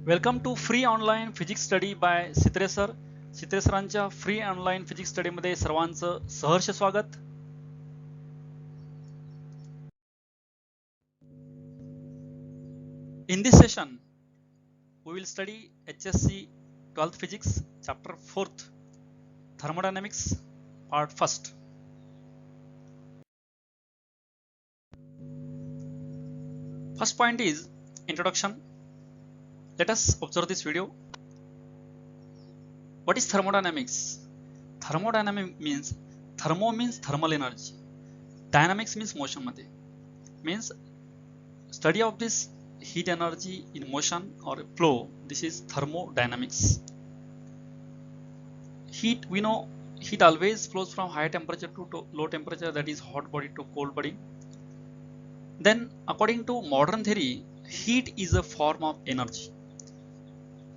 Welcome to free online physics study by Sitre sir. Sitre सरांच्या free online physics स्टडीमध्ये सर्वांचं सहर्ष स्वागत. In this session, we will study HSC 12th Physics, Chapter 4th, Thermodynamics, Part 1st. First point is introduction. Let us observe this video. What is thermodynamics? Thermodynamics means thermo means thermal energy. Dynamics means motion मध्ये means study of this heat energy in motion or flow. This is thermodynamics. Heat, we know heat always flows from high temperature to low temperature, that is hot body to cold body. Then according to modern theory, heat is a form of energy.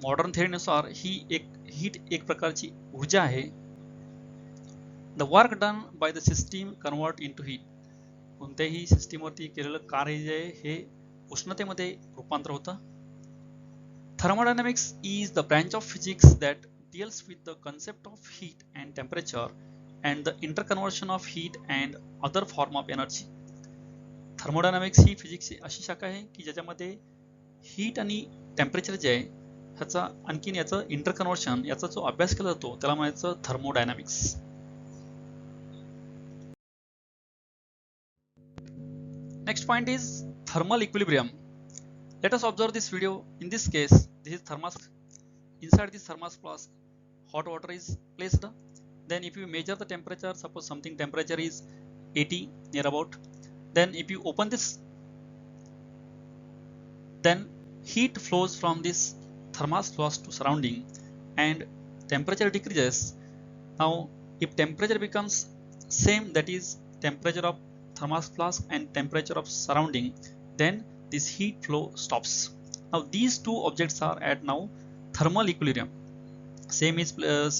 Modern थेअरीनुसार heat एक प्रकारची ऊर्जा आहे. The work done by the system convert into heat. कोणत्याही सिस्टीमवरती केलेलं कार्य जे आहे हे उष्णतेमध्ये रूपांतर होतं. Thermodynamics is the branch of physics that deals with the concept of heat and temperature and the interconversion of heat and other form of energy. Thermodynamics ही फिजिक्सची अशी शाखा आहे की ज्याच्यामध्ये हीट आणि टेम्परेचर जे आहे ह्याचा आणखीन याचं इंटरकन्वर्शन याचा जो अभ्यास केला जातो त्याला म्हणायचं thermodynamics. Next point is thermal equilibrium. Let us observe this video. In this case this is thermos. Inside this thermos flask hot water is placed. Then if you measure the temperature, suppose something temperature is 80 near about, then if you open this, then heat flows from this thermos flask to surrounding and temperature decreases. Now if temperature becomes same, that is temperature of thermos flask and temperature of surrounding, then this heat flow stops. Now these two objects are at now thermal equilibrium. Same is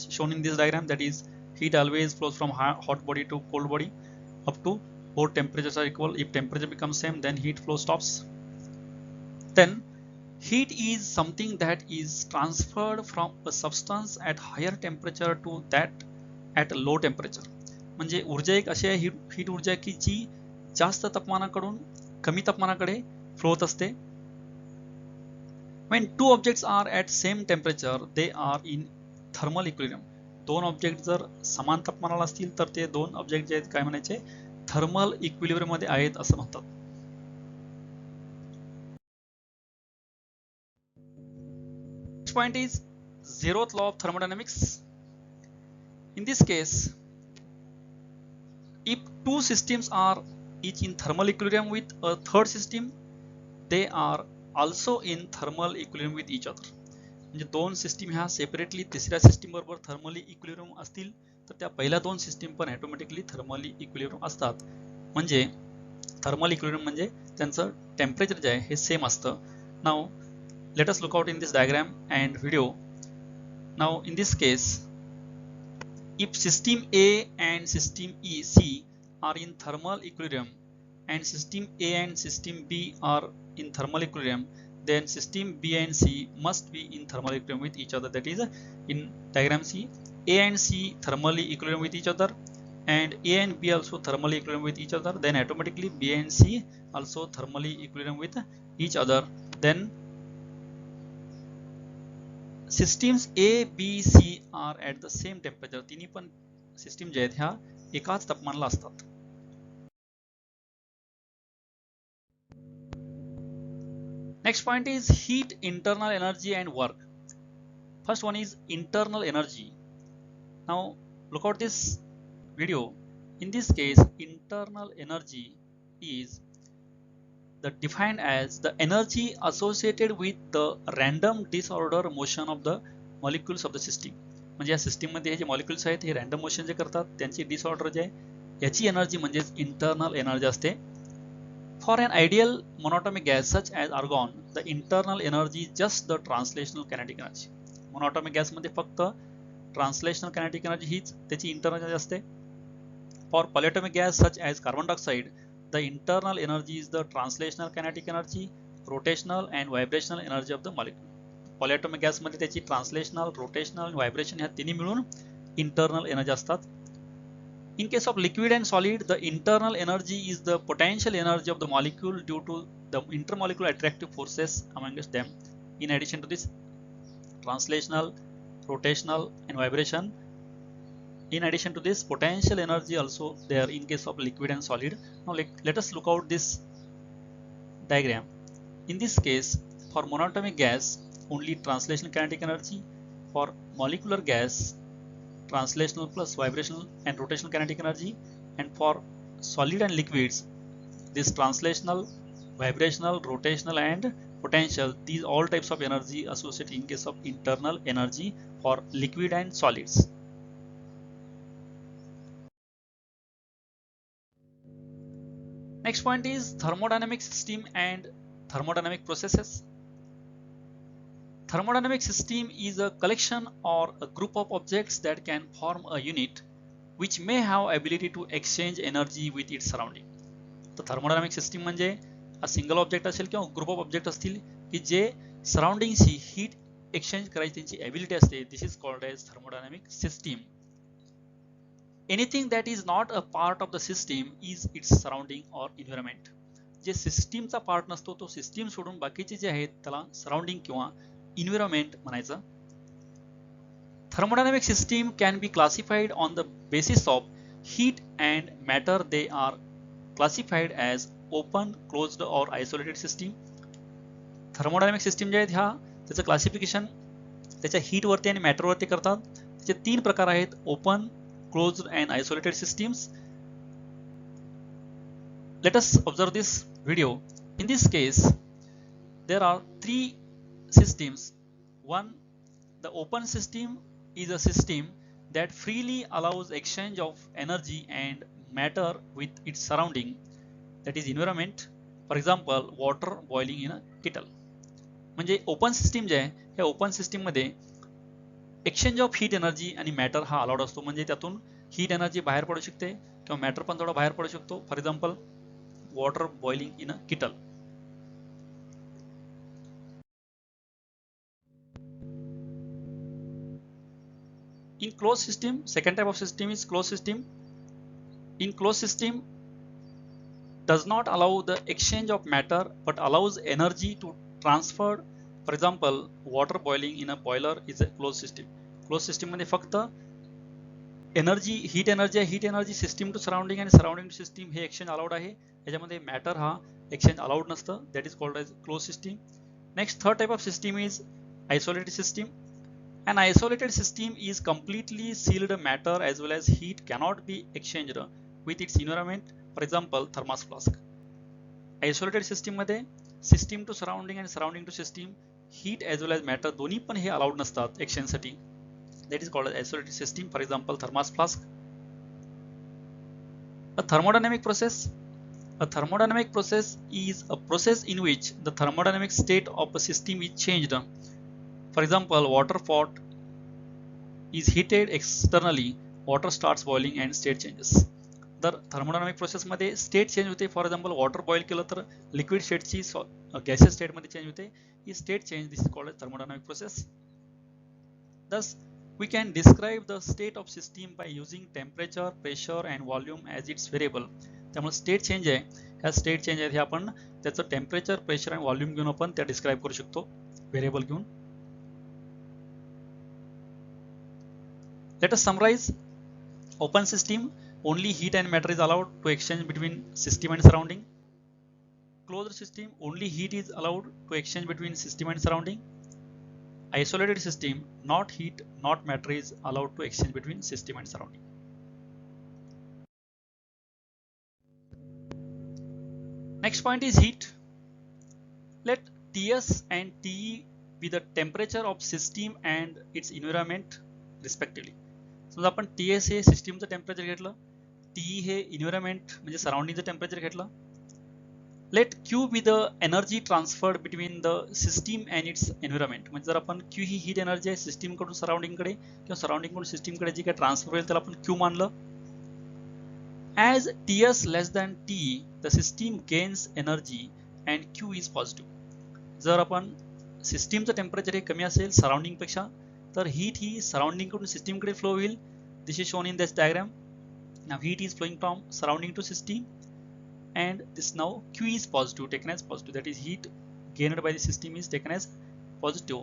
shown in this diagram, that is heat always flows from hot body to cold body up to both temperatures are equal. If temperature becomes same, then heat flow stops. Then heat is something that is transferred from a substance at higher temperature to that at a low temperature. म्हणजे ऊर्जा एक अशी आहे heat ऊर्जा की जी जास्त तापमानाकडून कमी तापमानाकडे flow होत असते. When two objects are at same temperature, they are in thermal equilibrium. दोन ऑब्जेक्ट जर समान तापमानाला असतील तर ते दोन ऑब्जेक्ट जे आहेत काय म्हणायचे, थर्मल इक्विलिब्रियम मध्ये आहेत असं म्हणतात. Point is zeroth law of thermodynamics. In this case, if two systems are each in thermal equilibrium with a third system, they are also in thermal equilibrium with each other. म्हणजे दोन system ह्या separately तिसऱ्या system बरोबर thermally equilibrium असतील तर त्या पहिल्या दोन सिस्टीम पण ऑटोमॅटिकली थर्मली इक्विलिब्रियम असतात. म्हणजे थर्मल इक्विलिब्रियम म्हणजे त्यांचं टेम्परेचर जे आहे हे सेम असतं. Now let us look out in this diagram and video. Now in this case, if system A and system C are in thermal equilibrium and system A and system B are in thermal equilibrium, then system B and C must be in thermal equilibrium with each other. That is in diagram C, A and C thermally equilibrium with each other and A and B also thermally equilibrium with each other. Then automatically B and C also thermally equilibrium with each other. Then systems A, B, C are at the same temperature. तिन्ही पण system जे आहेत ह्या एकाच तापमानाला असतात. Next point is heat, internal energy and work. First one is internal energy. Now look at this video. In this case, internal energy is defined as the energy associated with the random disorder motion of the molecules of the system. म्हणजे या system मध्ये हे जे molecules आहेत हे random motion जे करतात त्यांची disorder जे आहे याची energy म्हणजे internal energy असते. For an ideal monatomic gas such as argon, the internal energy just the translational kinetic energy. Monatomic gas मध्ये फक्त ट्रान्सलेशनल कायनेटिक एनर्जी हीच त्याची इंटरनल एनर्जी असते. For polyatomic gas such as carbon dioxide, the internal energy is the translational kinetic energy, rotational and vibrational energy of the molecule. Polyatomic गॅसमध्ये त्याची translational, rotational, vibration ह्या तिन्ही मिळून internal energy असतात. In case of liquid and solid, the internal energy is the potential energy of the molecule due to the intermolecular attractive forces amongst them. In addition to this, translational, rotational, and vibration. In addition to this, potential energy also there in case of liquid and solid. Now let us look out this diagram. In this case, for monatomic gas, only translational kinetic energy. For molecular gas, translational plus vibrational and rotational kinetic energy, and for solid and liquids, this translational, vibrational, rotational, and potential, these all types of energy associated in case of internal energy for liquid and solids. Next point is thermodynamic system and thermodynamic processes. Thermodynamic system is a collection or a group of objects that can form a unit which may have ability to exchange energy with its surrounding. तर thermodynamic system म्हणजे हा single object असेल किंवा group of object असतील की जे सराउंडिंगशी heat exchange करायची त्यांची ability असते. This is called as thermodynamic system. Anything that is not a part of the system is its surrounding or environment. जे सिस्टीमचा पार्ट नसतो तो सिस्टीम सोडून बाकीचे जे आहेत त्याला सराउंडिंग किंवा एन्व्हायरमेंट म्हणायचं. Thermodynamic system can be classified on the basis of heat and matter. They are classified as open, closed or isolated system. Thermodynamic system जे आहेत ह्या त्याचं क्लासिफिकेशन त्याच्या हीट वरती आणि मॅटर वरती करतात. त्याचे तीन प्रकार आहेत: open, closed and isolated systems. Let us observe this video. In this case, there are three systems. One, the open system is a system that freely allows exchange of energy and matter with its surrounding, that is environment. For example, water boiling in a kettle. म्हणजे open system जे आहे ह्या open system मध्ये exchange of heat energy आणि matter हा allowed असतो. म्हणजे त्यातून heat energy बाहेर पडू शकते किंवा मॅटर पण थोडा बाहेर पडू शकतो. For example, water boiling in a kettle. In closed system, second type of system is closed system. In closed system, does not allow the exchange of matter but allows energy to transfer. For example, water boiling in a boiler is a closed system. Closed system मध्ये फक्त energy, heat energy system to surrounding आणि surrounding to system हे exchange allowed आहे. याच्यामध्ये matter हा exchange allowed नसतं. That is called as close system. Next third type of system is isolated system. An isolated system is completely sealed. Matter as well as heat cannot be exchanged with its environment. For example, thermos flask. Isolated system मध्ये system to surrounding आणि surrounding to system, heat as well as matter दोन्ही पण हे allowed नसतात exchange साठी. That is called as isolated system. For example, thermos flask. A thermodynamic process. A thermodynamic process is a process in which the thermodynamic state of a system is changed. For example, water pot is heated externally, water starts boiling and state changes. तर thermodynamic process मध्ये state change होते. For example, water boil केलं तर liquid स्टेटची gaseous state मध्ये change होते. ही state change, this is called as thermodynamic process. Thus, we can describe the state of system by using temperature, pressure and volume as its variable. त्यामुळे state change आहे, ह्या state change आहे हे आपण त्याचं temperature, pressure आणि volume घेऊन आपण त्या डिस्क्राइब करू शकतो व्हेरिएबल घेऊन. Let us summarize. Open system, only heat and matter is allowed to exchange between system and surrounding. Closed system, only heat is allowed to exchange between system and surrounding. Isolated system, not heat, not matter is allowed to exchange between system and surrounding. Next point is heat. Let Ts and Te be the temperature of system and its environment respectively. समजा आपण TS हे सिस्टीमचं temperature घेतलं, TE हे environment म्हणजे सराउंडिंगचं temperature घेतलं. Let Q be the energy transferred between the system and its environment. म्हणजे जर आपण Q ही हीट एनर्जी आहे सिस्टीम कडून सराउंडिंगकडे किंवा सराउंडिंग कडून सिस्टीमकडे जी काही ट्रान्सफर होईल त्याला आपण Q मानलं. As TS less than TE the system gains energy and Q is positive. जर आपण सिस्टीमचं टेम्परेचर हे कमी असेल सराउंडिंग पेक्षा, तर हीट ही सराउंडिंग कडून सिस्टीम कडे फ्लो होईल. This is shown in this diagram. Now heat is flowing from surrounding to system and this now Q is positive, taken as positive, that is heat gained by the system is taken as positive.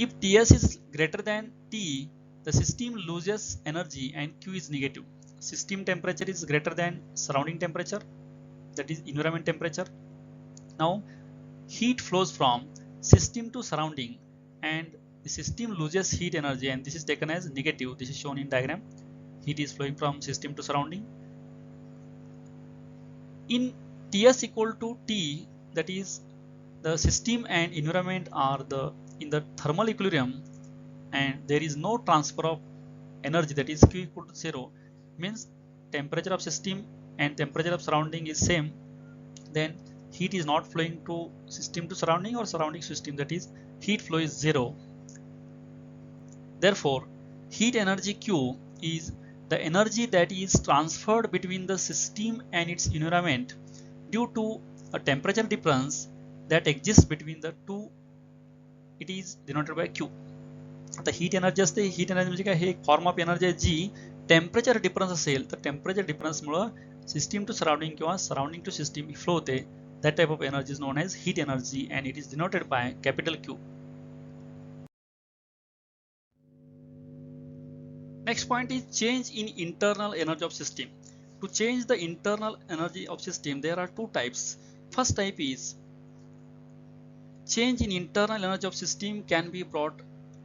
If Ts is greater than T, the system loses energy and Q is negative. System temperature is greater than surrounding temperature, that is environment temperature. Now heat flows from system to surrounding and the system loses heat energy, and this is taken as negative. This is shown in diagram. Heat is flowing from system to surrounding. In Ts equal to T, that is the system and environment are in the thermal equilibrium and there is no transfer of energy, that is Q equal to 0, means temperature of system and temperature of surrounding is same, then heat is not flowing to system to surrounding or surrounding system, that is heat flow is 0. Therefore heat energy Q is the energy that is transferred between the system and its environment due to a temperature difference that exists between the two. It is denoted by Q. आता heat energy असते, heat energy म्हणजे काय, हे एक form of energy आहे जी temperature difference असेल तर temperature डिफरन्समुळे system to surrounding किंवा सराउंडिंग टू सिस्टीम फ्लो होते. That type of energy is known as heat energy and it is denoted by capital Q. Next point is change in internal energy of system. To change the internal energy of system, there are two types. First type is change in internal energy of system can be brought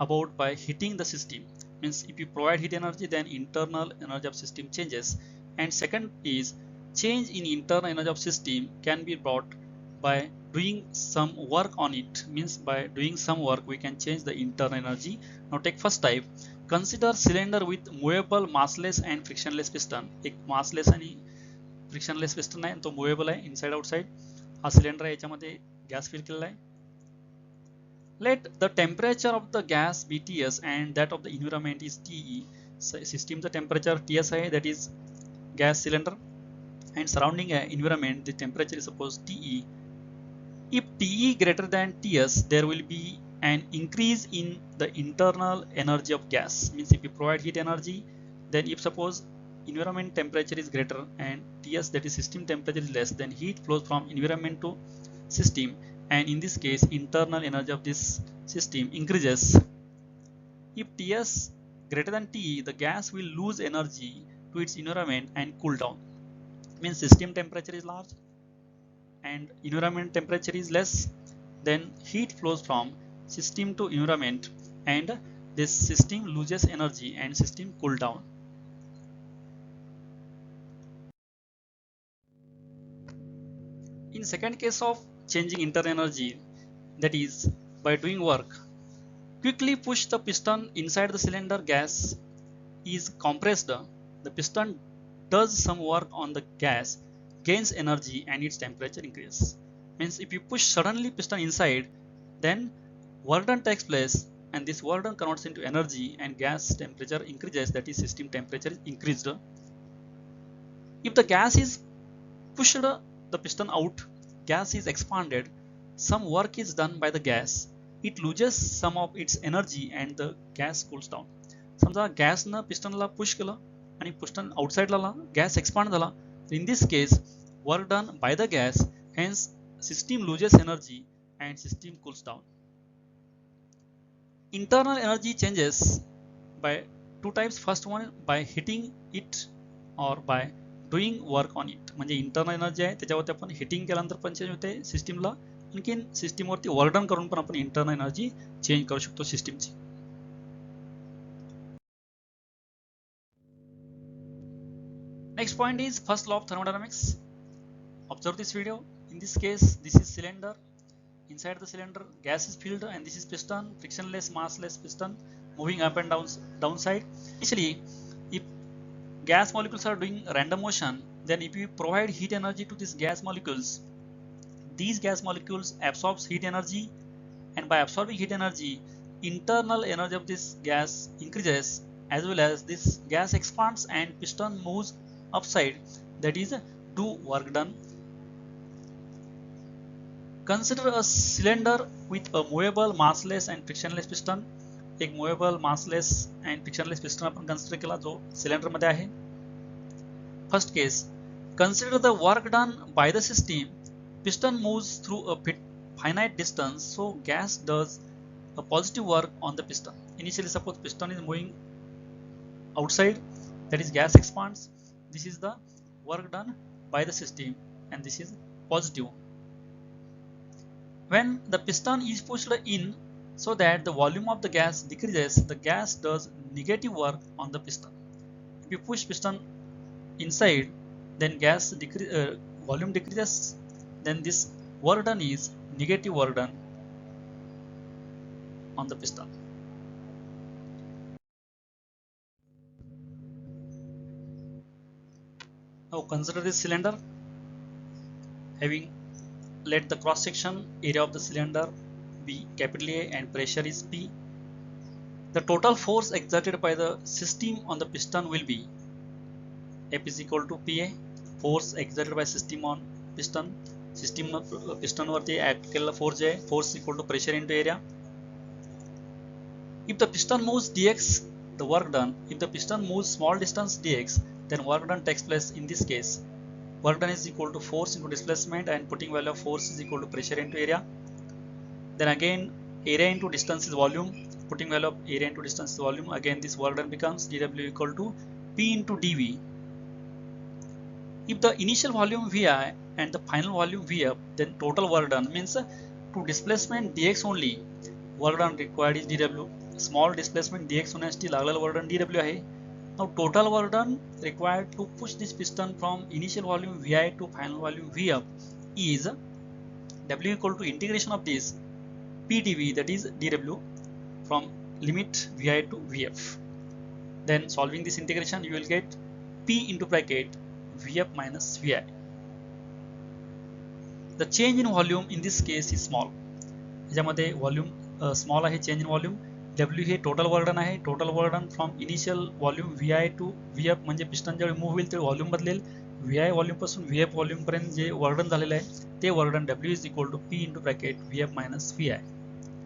about by heating the system. Means if you provide heat energy, then internal energy of system changes. And second is change in internal energy of system can be brought by doing some work on it. Means by doing some work we can change the internal energy. Now take first type. Consider cylinder with movable massless and frictionless piston. एक massless आणि frictionless piston आहे, तो movable आहे inside outside. हा cylinder आहे, याच्यामध्ये gas fill केलेला आहे. Let the temperature of the gas be Ts and that of the environment is Te. System चा temperature Ts आहे, that is gas cylinder, and surrounding environment the temperature is supposed Te. If Te greater than Ts, there will be an increase in the internal energy of gas. Means if you provide heat energy, then if suppose environment temperature is greater and Ts, that is system temperature, is less, then heat flows from environment to system, and in this case internal energy of this system increases. If Ts greater than T, the gas will lose energy to its environment and cool down. Means system temperature is large and environment temperature is less, then heat flows from system to environment and this system loses energy and system cool down. In second case of changing internal energy, that is by doing work, quickly push the piston inside the cylinder, gas is compressed, the piston does some work on the gas, gains energy and its temperature increases. Means if you push suddenly piston inside, then work done takes place and this work done converts into energy and gas temperature increases, that is system temperature is increased. If the gas is pushed the piston out, gas is expanded, some work is done by the gas, it loses some of its energy and the gas cools down. समजा gas न पिस्टनला push केलं आणि piston outside ला gas expand झाला, in this case work done by the gas, hence system loses energy and system cools down. Internal energy changes by two types. First one by heating it or by doing work on it. म्हणजे internal energy आहे त्याच्यावरती आपण hitting केल्यानंतर पण change होते सिस्टीमला, आणखीन सिस्टीमवरती work done करून पण आपण इंटरनल एनर्जी चेंज करू शकतो सिस्टीमची. Next point is first law of thermodynamics. Observe this video. In this case, this is cylinder. Inside the cylinder, gas is filled, and this is piston, frictionless, massless piston, moving up and down downside. Actually, if gas molecules are doing random motion, then if you provide heat energy to these gas molecules, these gas molecules absorbs heat energy, and by absorbing heat energy, internal energy of this gas increases, as well as this gas expands and piston moves upside, that is do work done. Consider a cylinder with a movable, massless and frictionless piston. एक movable, massless and frictionless piston आपण consider केला जो cylinder मध्ये आहे. First case, consider the work done by the system. Piston moves through a finite distance, so gas does a positive work on the piston. Initially, suppose piston is moving outside, that is gas expands. This is the work done by the system, and this is positive. When the piston is pushed in so that the volume of the gas decreases, the gas does negative work on the piston. If you push piston inside, then volume decreases, then this work done is negative work done on the piston. Now consider this cylinder having, let the cross section area of the cylinder be capital A and pressure is P. The total force exerted by the system on the piston will be F is equal to PA, force exerted by system on piston. Piston वरती act केलेला force आहे, force equal to pressure into area. If the piston moves dx, the work done. If the piston moves small distance dx, then work done takes place in this case. Work done is equal to force into displacement, and putting value of force is equal to pressure into area. Then again area into distance is volume. Putting value of area into distance is volume. Again this work done becomes dw equal to P into dV. If the initial volume Vi and the final volume Vf, then total work done means to displacement dx only work done required is dw. Small displacement dx होण्यासाठी लागलेला work done dw आहे. Now total work done required to push this piston from initial volume Vi to final volume Vf is w equal to integration of this P dV, that is dw, from limit Vi to Vf. Then solving this integration you will get P into bracket Vf minus Vi. The change in volume in this case is small. याच्यामध्ये volume small आहे, change in volume. W हे total work done आहे. Total work done from initial volume VI to VF, म्हणजे piston ज्यावेळी move होईल तेव्हा volume बदलेल. VI volume पासून VF व्हॉल्यूम पर्यंत जे वर्क डन झालेलं आहे ते work done W is equal to P into bracket VF minus VI.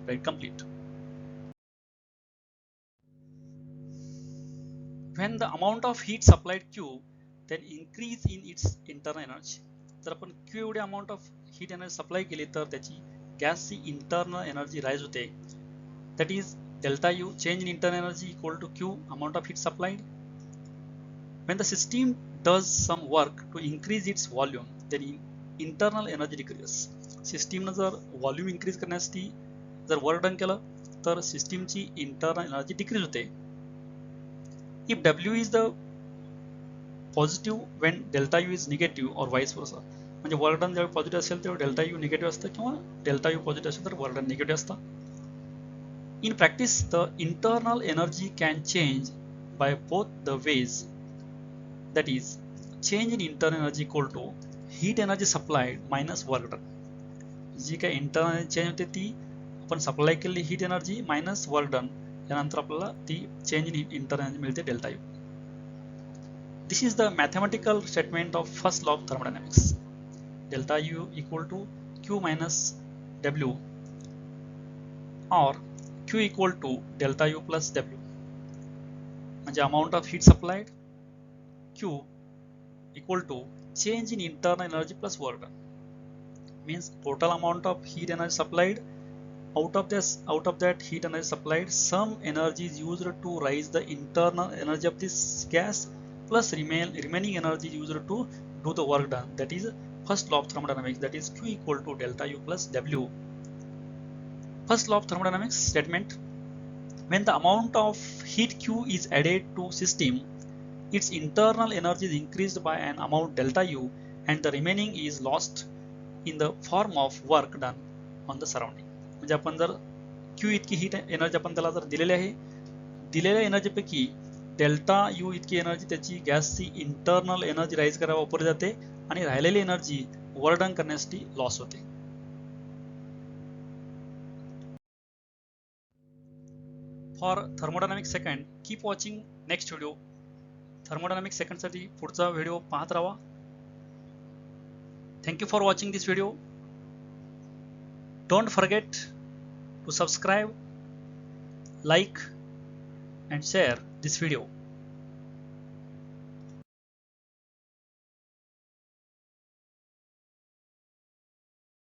Right, complete. When the amount of heat supplied Q, then increase in its internal energy. जर आपण Q एवढी amount of heat energy supply केली तर त्याची गॅसची internal energy rise होते. That is delta U, change in internal energy, equal to Q, amount of heat supplied. When the system does some work to increase its volume, then internal energy decreases. System जर volume increase करण्यासाठी जर work done केलं तर system ची internal energy decrease होते. If W is the positive when delta U is negative or vice versa, म्हणजे work done जेव्हा positive असेल तेव्हा delta U निगेटिव्ह असतं, किंवा delta U पॉझिटिव्ह असेल तर work done निगेटिव्ह असतं. In practice, the internal energy can change by both the ways. That is, change in internal energy equal to heat energy supplied minus work done. जी काही internal change होते ती आपण supply केलेली heat energy minus work done, यानंतर आपल्याला ती change in internal energy मिळते delta U. This is the mathematical statement of first law of thermodynamics. Delta U equal to Q minus W और Q equal to delta U plus W, म्हणजे amount of heat supplied Q equal to change in internal energy plus work done, means total amount of heat energy supplied. Out of that heat energy supplied, some energy is used to raise the internal energy of this gas plus remaining energy is used to do the work done. That is first law of thermodynamics, that is Q equal to delta U plus W. First law of thermodynamics statement: when the amount of heat Q is added to system, its internal energy is increased by an amount delta U and the remaining is lost in the form of work done on the surrounding. म्हणजे आपण जर Q इतकी heat energy आपण त्याला जर दिलेली आहे, दिलेल्या एनर्जीपैकी डेल्टा U इतकी एनर्जी त्याची गॅसची इंटरनल एनर्जी राईज करायला वापरली जाते आणि राहिलेली एनर्जी वर्क डन करण्यासाठी लॉस होते. For thermodynamic second, keep watching next video. Thermodynamic second साठी पुढचा व्हिडिओ पाहत राहा. Thank you for watching this video. Don't forget to subscribe, like and share this video.